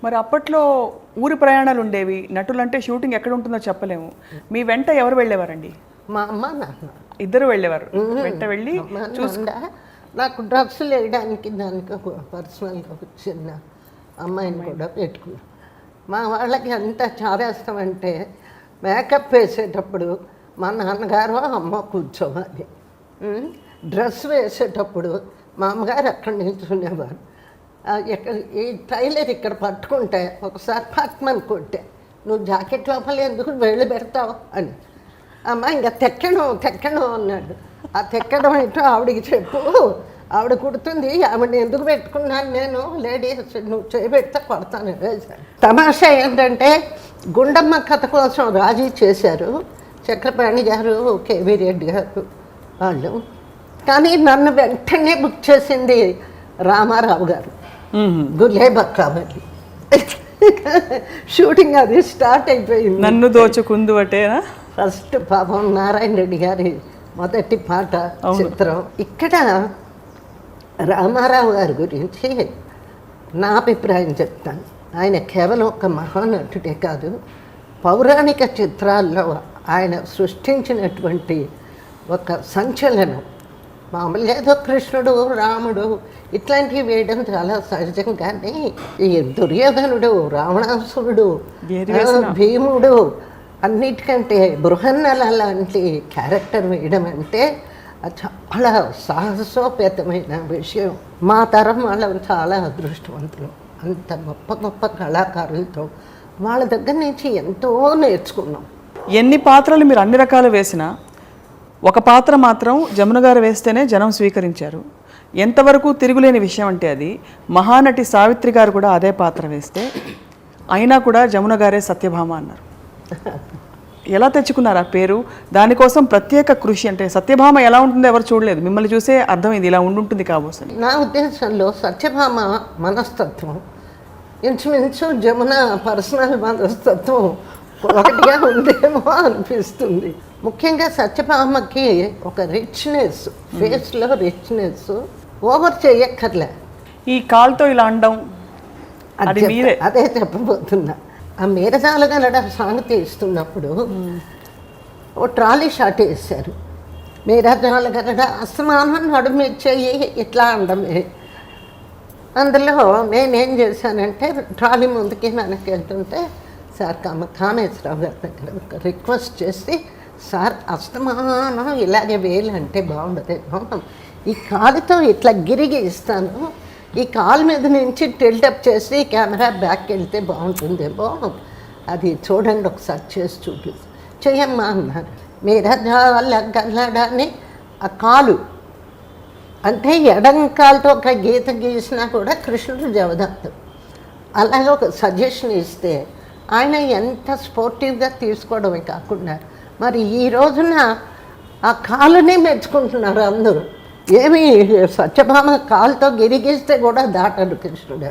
మరి అప్పట్లో ఊరి ప్రయాణాలు ఉండేవి, నటులంటే షూటింగ్ ఎక్కడ ఉంటుందో చెప్పలేము. మీ వెంట ఎవరు వెళ్ళేవారండి? మా అమ్మ నాన్న ఇద్దరు వెళ్ళేవారు. వెంట వెళ్ళి నాకు డ్రగ్స్ వేయడానికి దానికి పర్సనల్గా చిన్న అమ్మాయిని కూడా పెట్టుకున్నాను. మా వాళ్ళకి ఎంత చారేస్తామంటే మేకప్ వేసేటప్పుడు మా నాన్నగారు అమ్మ కూర్చోవాలి, డ్రెస్ వేసేటప్పుడు మా అమ్మగారు అక్కడి నిల్చునేవారు. ఇక్కడ ఈ టైలర్ ఇక్కడ పట్టుకుంటే ఒకసారి పట్టుమని కొట్టే, నువ్వు జాకెట్ లోపల ఎందుకు వెళ్ళి పెడతావు అని. అమ్మ ఇంకా తెక్కడం అన్నాడు. ఆ తెక్కడం ఏంటో ఆవిడికి చెప్పు, ఆవిడ కుడుతుంది, ఆవిడని ఎందుకు పెట్టుకున్నాను నేను, లేడీస్ నువ్వు చేయబెడితే కొడతాను వేశాను. తమాషా ఏంటంటే గుండమ్మ కథ కోసం రాజీ చేశారు చక్రపాణి గారు, కేవీ రెడ్డి గారు వాళ్ళు. కానీ నన్ను వెంటనే బుక్ చేసింది రామారావు గారు, గులేబక్ కాబట్టి షూటింగ్ అది స్టార్ట్ అయిపోయింది. నన్ను దోచుకుందు అటేనా ఫస్ట్ పాపం నారాయణ రెడ్డి గారి మొదటి పాట చిత్రం. ఇక్కడ రామారావు గారి గురించి నా అభిప్రాయం చెప్తాను. ఆయన కేవలం ఒక మహానటుడే కాదు, పౌరాణిక చిత్రాల్లో ఆయన సృష్టించినటువంటి ఒక సంచలనం. మామూలుగా ఏదో కృష్ణుడు రాముడు ఇట్లాంటివి వేయడం చాలా సహజం, కానీ ఈ దుర్యోధనుడు, రావణాసురుడు, భీముడు అన్నిటికంటే బృహన్నల లాంటి క్యారెక్టర్ వేయడం అంటే చాలా సాహసోపేతమైన విషయం. మా తరం వాళ్ళు చాలా అదృష్టవంతులు. అంత గొప్ప గొప్ప కళాకారులతో వాళ్ళ దగ్గర నుంచి ఎంతో నేర్చుకున్నాం. ఎన్ని పాత్రలు మీరు అన్ని రకాలు వేసినా ఒక పాత్ర మాత్రం జమున గారు వేస్తేనే జనం స్వీకరించారు. ఎంతవరకు తిరుగులేని విషయం అంటే అది మహానటి సావిత్రి గారు కూడా అదే పాత్ర వేస్తే అయినా కూడా జమున గారే సత్యభామ అన్నారు. ఎలా తెచ్చుకున్నారు ఆ పేరు? దానికోసం ప్రత్యేక కృషి. అంటే సత్యభామ ఎలా ఉంటుందో ఎవరు చూడలేదు, మిమ్మల్ని చూసే అర్థమైంది ఇలా ఉండుంటుంది కాబోసని. నా ఉద్దేశంలో సత్యభామ మనస్తత్వం ఇంచుమించు జమున పర్సనల్ మనస్తత్వం ఒకటిగా ఉందేమో అనిపిస్తుంది. ముఖ్యంగా సత్యభామకి ఒక రిచ్నెస్, ఫేస్లో రిచ్నెస్ ఓవర్ చేయక్కర్లే. ఈ కాల్తో ఇలా అండం అదే చెప్పబోతున్నా. ఆ మేరజాలగలడ సాంగ్ తీస్తున్నప్పుడు ఓ ట్రాలీ షాట్ వేశారు. మేరజాలగలడ అసమానం నడుమిచ్చేయి ఇట్లా అండమే. అందులో నేనేం చేశానంటే ట్రాలీ ముందుకి వెనక్కి వెళ్తుంటే సార్ కామేశ్వరరావు గారి దగ్గర రిక్వెస్ట్ చేసి, సార్ అస్తమానం ఇలాగే వేలంటే బాగుండదేమో, ఈ కాలుతో ఇట్లా గిరిగి ఇస్తాను, ఈ కాలు మీద నుంచి టిల్టప్ చేసి కెమెరా బ్యాక్ వెళ్తే బాగుంటుందేమో, అది చూడండి ఒకసారి చేసి చూపి చెయ్యమ్మా అన్నారు. మేరజాలగలడని ఆ కాలు అంటే ఎడం కాలుతో ఒక గీత గీసినా కూడా కృష్ణుడు జవదాత్తం. అలాగే ఒక సజెషన్ ఇస్తే ఆయన ఎంత స్పోర్టివ్గా తీసుకోవడమే కాకుండా మరి ఈ రోజున ఆ కాలునే మెచ్చుకుంటున్నారు అందరూ. ఏమి సత్యభామ కాలుతో గిరిగిస్తే కూడా దాటడు కృష్ణుడు.